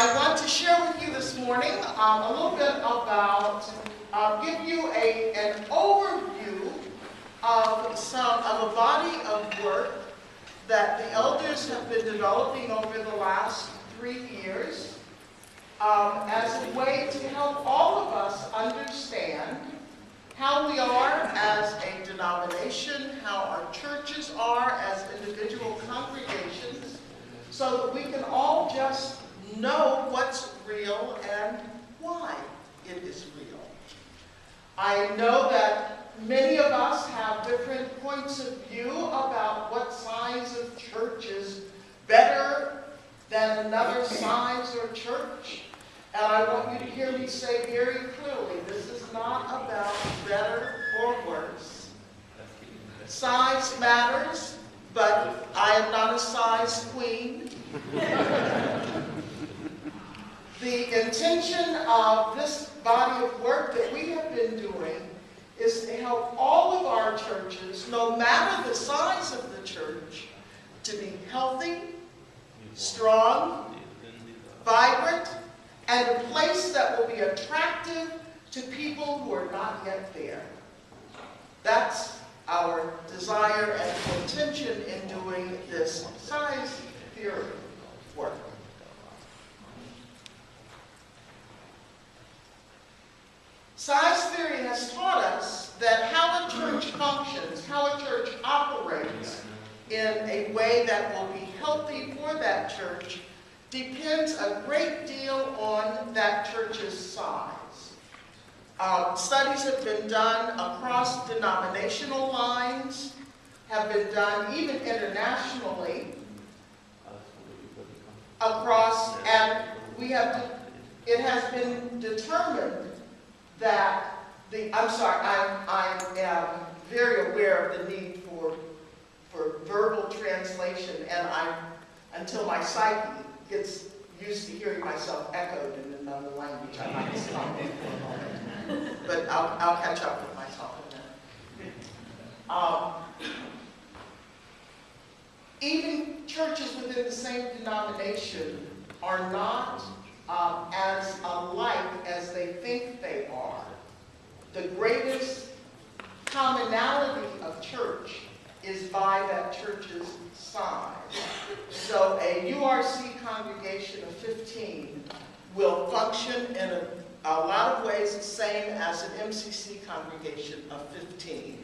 I want to share with you this morning a little bit about, give you an overview of a body of work that the elders have been developing over the last 3 years as a way to help all of us understand how we are as a denomination, how our churches are as individual congregations, so that we can all just know what's real and why it is real. I know that many of us have different points of view about what size of church is better than another size or church. And I want you to hear me say very clearly, this is not about better or worse. Size matters, but I am not a size queen. The intention of this body of work that we have been doing is to help all of our churches, no matter the size of the church, to be healthy, strong, vibrant, and a place that will be attractive to people who are not yet there. That's our desire and intention in doing this size theory work. Size theory has taught us that how a church functions, how a church operates in a way that will be healthy for that church depends a great deal on that church's size. Studies have been done across denominational lines, have been done even internationally, and it has been determined that I am very aware of the need for verbal translation, and until my psyche gets used to hearing myself echoed in another language, I might stop for a moment. But I'll catch up with myself in a minute. Even churches within the same denomination are not as alike as they think they are. The greatest commonality of church is by that church's size. So a URC congregation of 15 will function in a lot of ways the same as an MCC congregation of 15,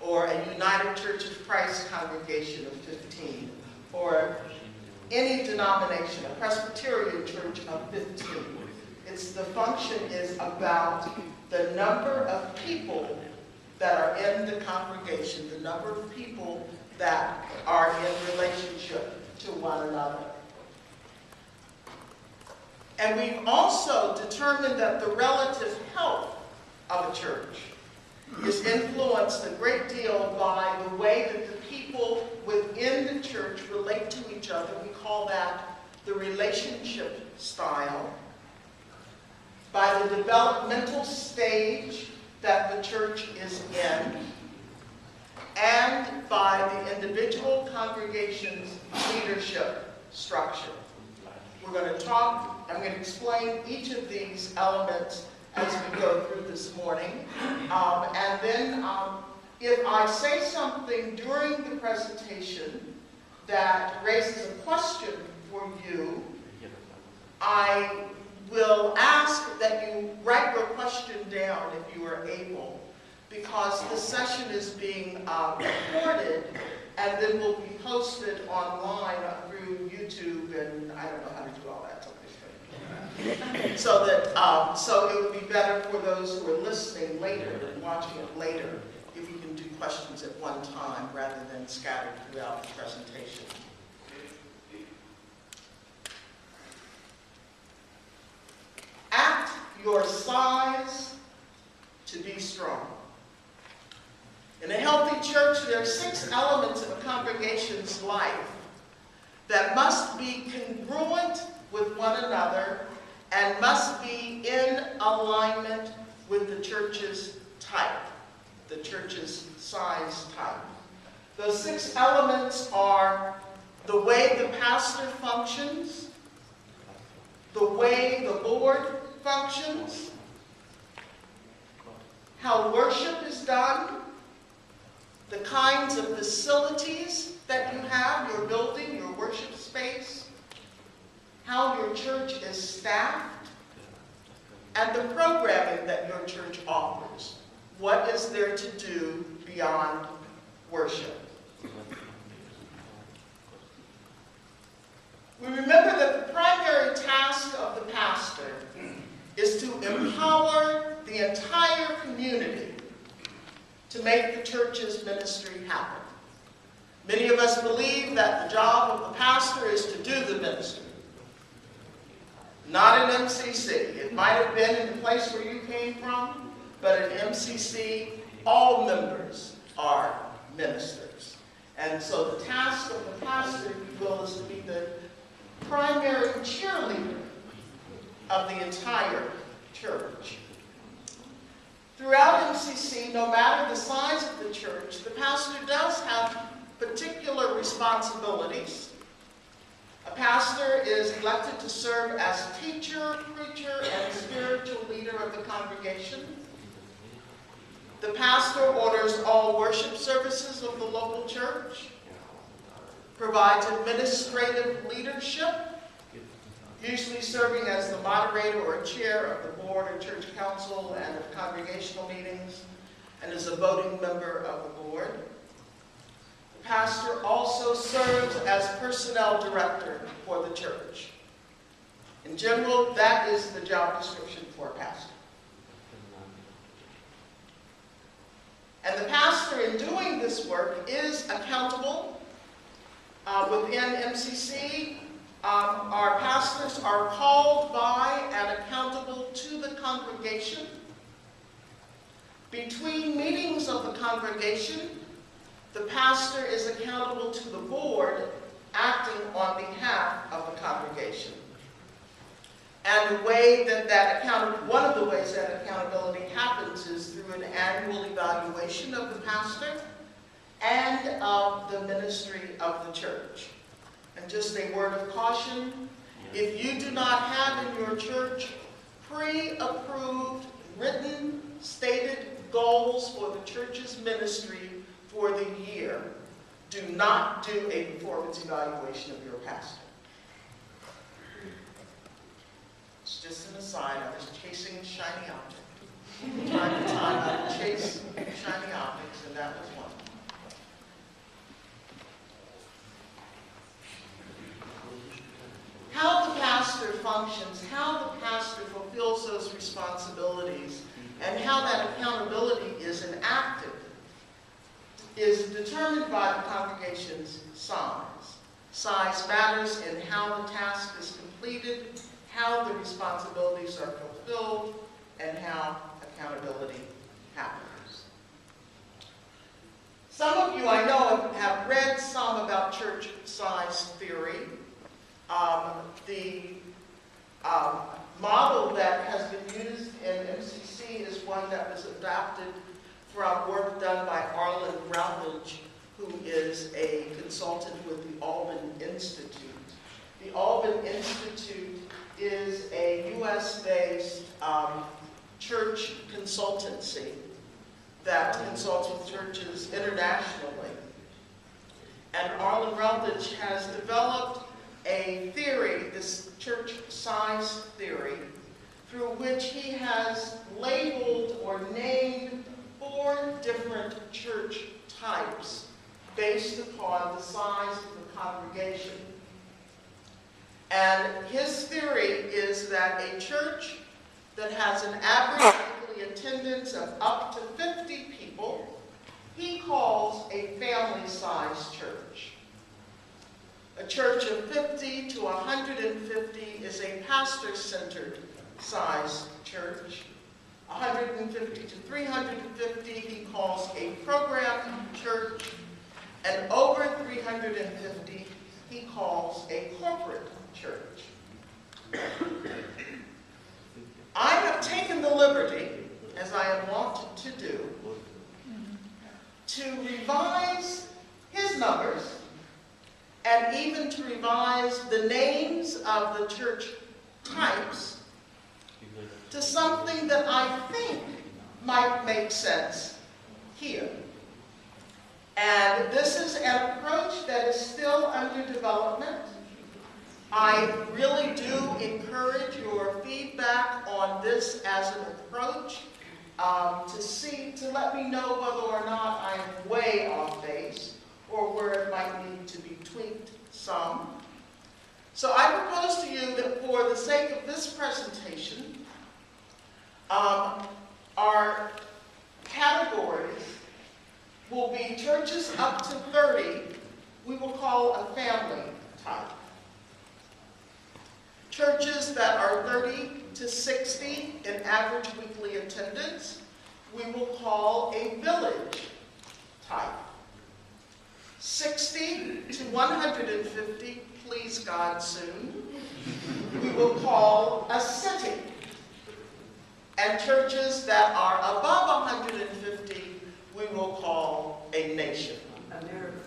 or a United Church of Christ congregation of 15, or any denomination, a Presbyterian church of 15. The function is about the number of people that are in the congregation, the number of people that are in relationship to one another. And we've also determined that the relative health of a church is influenced a great deal by the way that the people within the church relate to each other. We call that the relationship style. By the developmental stage that the church is in, and by the individual congregation's leadership structure. We're going to talk, I'm going to explain each of these elements as we go through this morning. And then if I say something during the presentation that raises a question for you, I will ask that you write your question down if you are able, because the session is being recorded and then will be posted online through YouTube, and I don't know how to do all that. So it would be better for those who are listening later and watching it later if we can do questions at one time rather than scattered throughout the presentation. Act your size to be strong. In a healthy church, there are 6 elements of a congregation's life that must be congruent with one another and must be in alignment with the church's type, the church's size type. Those 6 elements are the way the pastor functions, the way the board functions, how worship is done, the kinds of facilities that you have, your building, your worship space, how your church is staffed, and the programming that your church offers. What is there to do beyond worship? We remember that the primary task of the pastor is to empower the entire community to make the church's ministry happen. Many of us believe that the job of the pastor is to do the ministry. Not in MCC. It might have been in the place where you came from, but in MCC, all members are ministers. And so the task of the pastor, if you will, is to be the primary cheerleader of the entire church. Throughout MCC, no matter the size of the church, the pastor does have particular responsibilities. A pastor is elected to serve as teacher, preacher, and spiritual leader of the congregation. The pastor orders all worship services of the local church, provides administrative leadership, usually serving as the moderator or chair of the board or church council and of congregational meetings, and is a voting member of the board. The pastor also serves as personnel director for the church. In general, that is the job description for a pastor. And the pastor, in doing this work, is accountable. Within MCC, our pastors are called by and accountable to the congregation. Between meetings of the congregation, the pastor is accountable to the board, acting on behalf of the congregation. And the way that one of the ways that accountability happens is through an annual evaluation of the pastor and of the ministry of the church. And just a word of caution, if you do not have in your church pre-approved, written, stated goals for the church's ministry for the year, do not do a performance evaluation of your pastor. It's just an aside, I was chasing a shiny object. From time to time, I would chase shiny objects, and that was one. How the pastor functions, how the pastor fulfills those responsibilities, and how that accountability is enacted is determined by the congregation's size. Size matters in how the task is completed, how the responsibilities are fulfilled, and how accountability happens. Some of you, I know, have read some about church size theory. The model that has been used in MCC is one that was adapted from work done by Darlene Garner, who is a consultant with the Alban Institute. The Alban Institute is a US-based church consultancy that consults with churches internationally. And Darlene Garner has developed a theory, this church size theory, through which he has labeled or named 4 different church types based upon the size of the congregation. And his theory is that a church that has an average weekly attendance of up to 50 people, he calls a family-sized church. A church of 50 to 150 is a pastor-centered size church. 150 to 350 he calls a program church. And over 350 he calls a corporate church. I have taken the liberty, as I am wont to do, to revise his numbers and even to revise the names of the church types to something that I think might make sense here. And this is an approach that is still under development. I really do encourage your feedback on this as an approach to let me know whether or not I am way off base or where it might need to be tweaked some. So I propose to you that for the sake of this presentation, our categories will be churches up to 30, we will call a family type. Churches that are 30 to 60 in average weekly attendance, we will call a village type. 60 to 150, please God soon, we will call a city. And churches that are above 150, we will call a nation. America.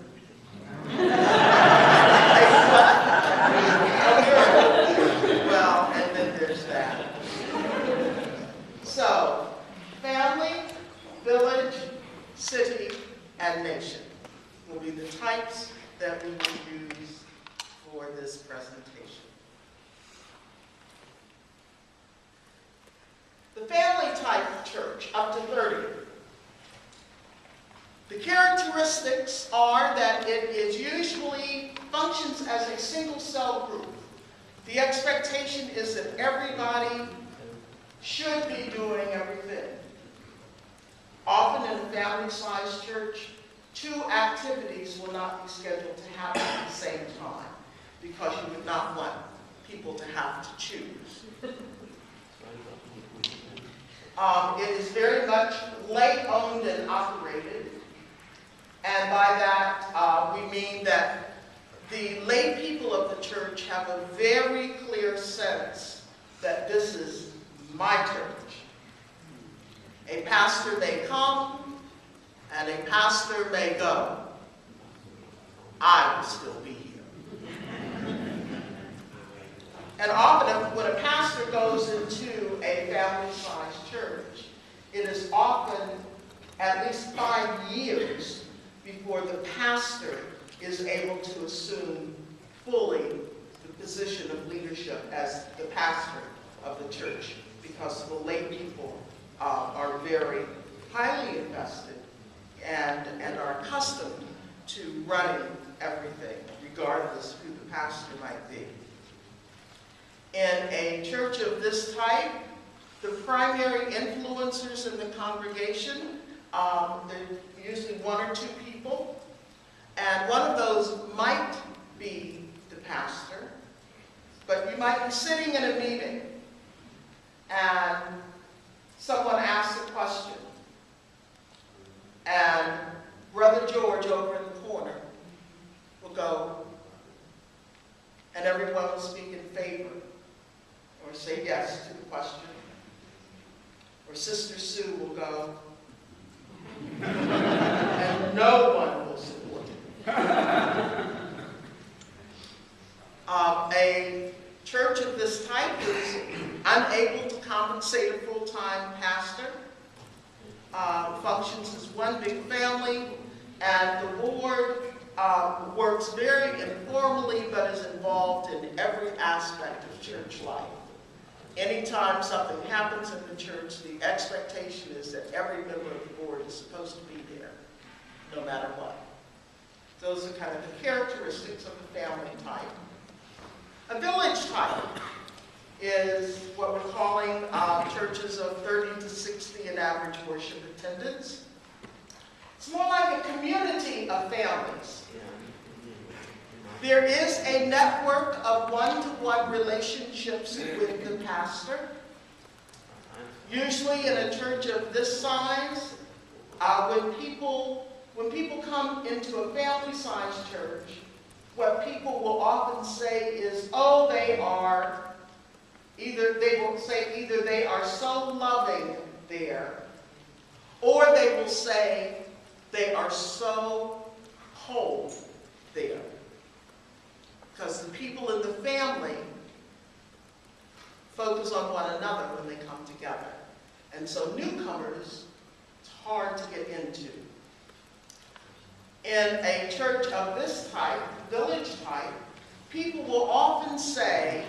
Well, and then there's that. So, family, village, city, and nation will be the types that we will use for this presentation. The family type church, up to 30. The characteristics are that it is usually functions as a single cell group. The expectation is that everybody should be doing everything. Often in a family-sized church, 2 activities will not be scheduled to happen at the same time because you would not want people to have to choose. It is very much lay-owned and operated, and by that we mean that the lay people of the church have a very clear sense that this is my church. A pastor may come and a pastor may go. I will still be here. And often when a pastor goes into a family-sized church, it is often at least 5 years before the pastor is able to assume fully the position of leadership as the pastor of the church, because the lay people are very highly invested and are accustomed to running everything, regardless who the pastor might be. In a church of this type, the primary influencers in the congregation, there are usually 1 or 2 people, and one of those might be the pastor, but you might be sitting in a meeting and someone asks a question, and Brother George over in the corner will go, and everyone will speak in favor or say yes to the question. Or Sister Sue will go, and no one will support it. A church of this type is unable to compensate a full-time pastor, functions as one big family, and the board works very informally but is involved in every aspect of church life. Anytime something happens in the church, the expectation is that every member of the board is supposed to be there, no matter what. Those are kind of the characteristics of the family type. A village type is what we're calling churches of 30 to 60 in average worship attendance. It's more like a community of families. There is a network of one-to-one relationships with the pastor. Usually in a church of this size, when people come into a family-sized church, what people will often say is, oh, they will say either they are so loving there, or they will say they are so cold there. Because the people in the family focus on one another when they come together. And so newcomers, it's hard to get into. In a church of this type, village type, people will often say,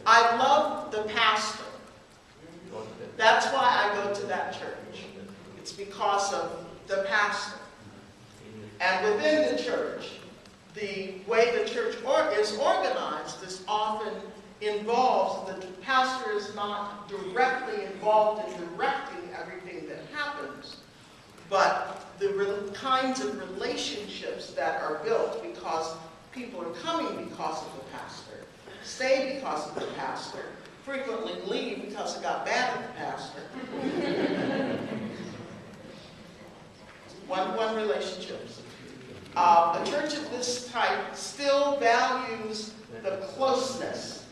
I love the pastor. That's why I go to that church. It's because of the pastor. And within the church, the way the church is organized is often involves, the pastor is not directly involved in directing everything that happens, but the kinds of relationships that are built because people are coming because of the pastor, stay because of the pastor, frequently leave because it got bad at the pastor. One relationships. A church of this type still values the closeness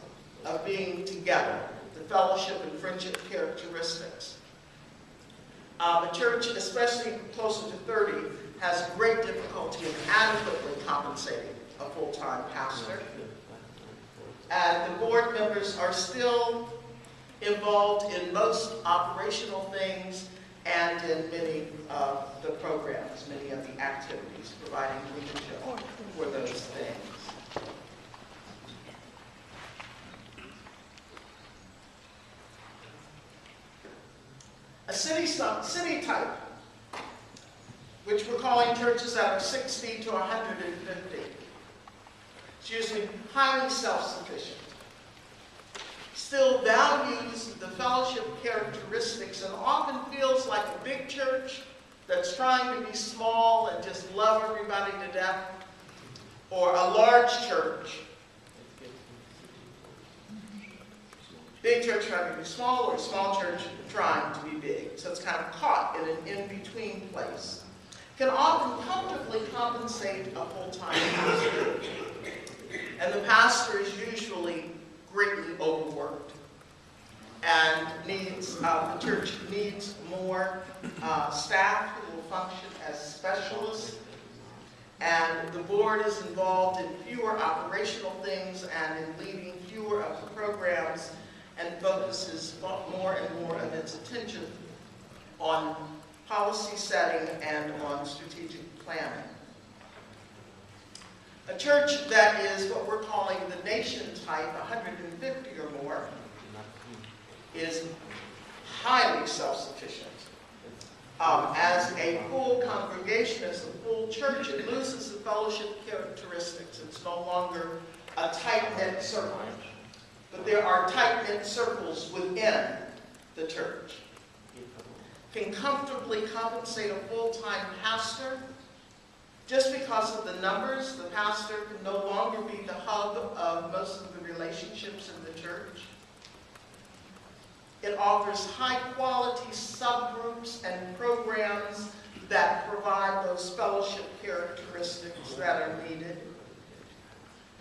of being together, the fellowship and friendship characteristics. A church, especially closer to 30, has great difficulty in adequately compensating a full-time pastor. And the board members are still involved in most operational things and in many of the programs, many of the activities, providing leadership for those things. A city type, which we're calling churches that are 60 to 150. It's usually highly self-sufficient. Still values the fellowship characteristics and often feels like a big church that's trying to be small and just love everybody to death, or a large church. Big church trying to be small, or a small church trying to be big. So it's kind of caught in an in-between place. Can often comfortably compensate a full-time pastor. And the pastor is usually greatly overworked. And the church needs more staff who will function as specialists. And the board is involved in fewer operational things and in leading fewer of the programs, and focuses more and more of its attention on policy setting and on strategic planning. A church that is what we're calling the nation type, 150 or more, is highly self-sufficient. As a full congregation, as a full church, it loses the fellowship characteristics. It's no longer a tight-knit circle. But there are tight-knit circles within the church. Can comfortably compensate a full-time pastor. Just because of the numbers, the pastor can no longer be the hub of most of the relationships in the church. It offers high-quality subgroups and programs that provide those fellowship characteristics that are needed.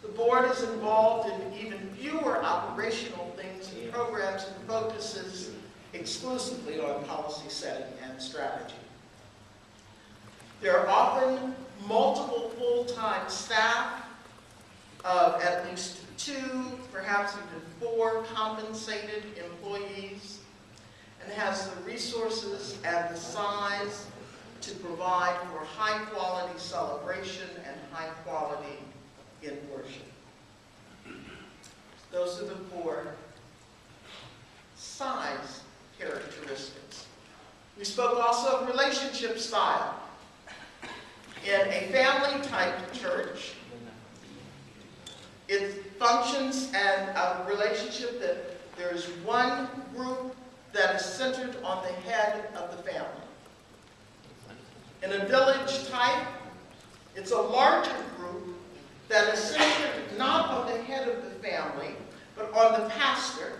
The board is involved in even fewer operational things and programs and focuses exclusively on policy setting and strategy. There are often multiple full-time staff of at least 2, perhaps even 4 compensated employees, and has the resources and the size to provide for high-quality celebration and high-quality in worship. Those are the 4 size characteristics. We spoke also of relationship style. In a family-type church, it functions as a relationship that there is one group that is centered on the head of the family. In a village type, it's a larger group that is centered not on the head of the family, but on the pastor,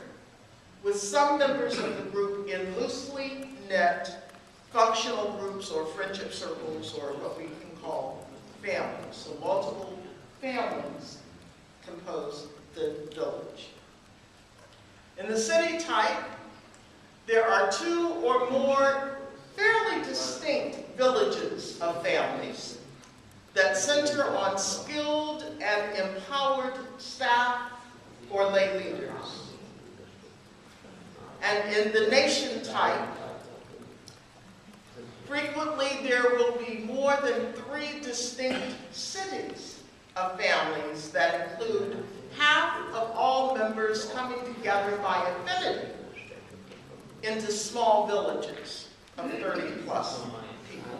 with some members of the group in loosely knit functional groups or friendship circles, or what we can call families. So multiple families compose the village. In the city type, there are 2 or more fairly distinct villages of families that center on skilled and empowered staff or lay leaders. And in the nation type, frequently there will be more than 3 distinct cities of families that include half of all members coming together by affinity into small villages of 30+ people.